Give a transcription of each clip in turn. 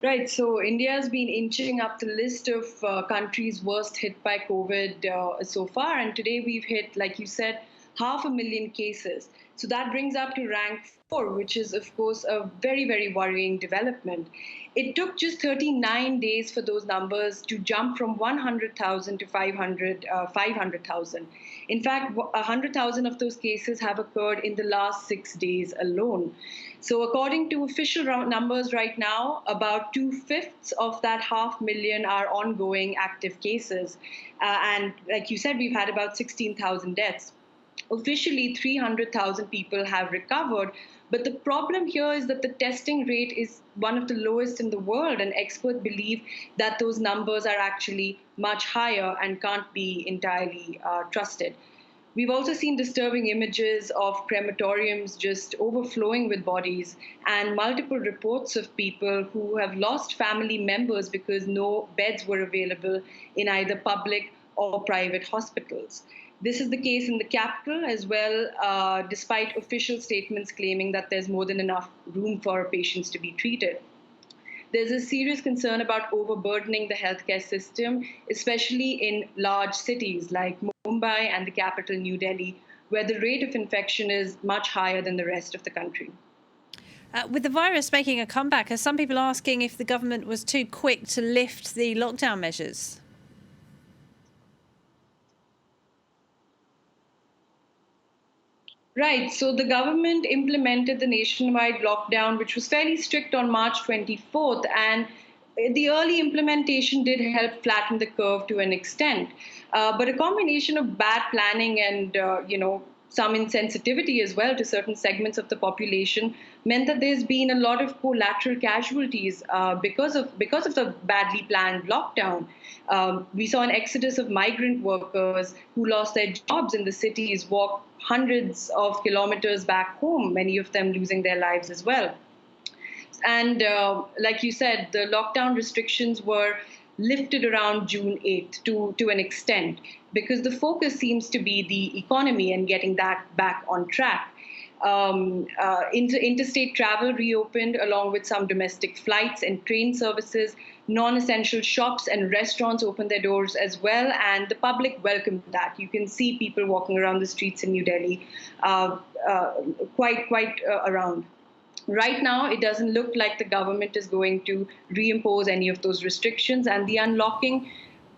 Right. So India has been inching up the list of countries worst hit by COVID so far. And today we've hit, like you said, 500,000 cases. So that brings up to rank 4, which is, of course, a very, very worrying development. It took just 39 days for those numbers to jump from 100,000 to 500,000. In fact, 100,000 of those cases have occurred in the last 6 days alone. So, according to official numbers right now, about two-fifths of that 500,000 are ongoing active cases. And like you said, we've had about 16,000 deaths. Officially, 300,000 people have recovered. But the problem here is that the testing rate is one of the lowest in the world, and experts believe that those numbers are actually much higher and can't be entirely trusted. We've also seen disturbing images of crematoriums just overflowing with bodies, and multiple reports of people who have lost family members because no beds were available in either public or private hospitals. This is the case in the capital as well, despite official statements claiming that there's more than enough room for patients to be treated. There's a serious concern about overburdening the healthcare system, especially in large cities like Mumbai and the capital, New Delhi, where the rate of infection is much higher than the rest of the country. With the virus making a comeback, are some people asking if the government was too quick to lift the lockdown measures? Right. So the government implemented the nationwide lockdown, which was fairly strict on March 24th. And the early implementation did help flatten the curve to an extent. But a combination of bad planning and, some insensitivity as well to certain segments of the population meant that there's been a lot of collateral casualties because of the badly planned lockdown. We saw an exodus of migrant workers who lost their jobs in the cities, walked hundreds of kilometers back home, many of them losing their lives as well. And like you said, the lockdown restrictions were lifted around June 8th to an extent because the focus seems to be the economy and getting that back on track. Interstate travel reopened along with some domestic flights and train services. Non essential shops and restaurants opened their doors as well, and the public welcomed that. You can see people walking around the streets in New Delhi uh, uh, quite around. Right now, it doesn't look like the government is going to reimpose any of those restrictions, and the unlocking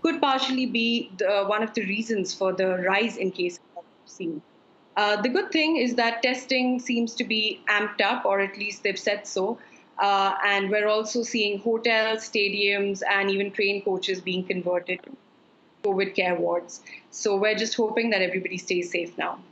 could partially be one of the reasons for the rise in cases that we've seen. The good thing is that testing seems to be amped up, or at least they've said so. And we're also seeing hotels, stadiums, and even train coaches being converted to COVID care wards. So we're just hoping that everybody stays safe now.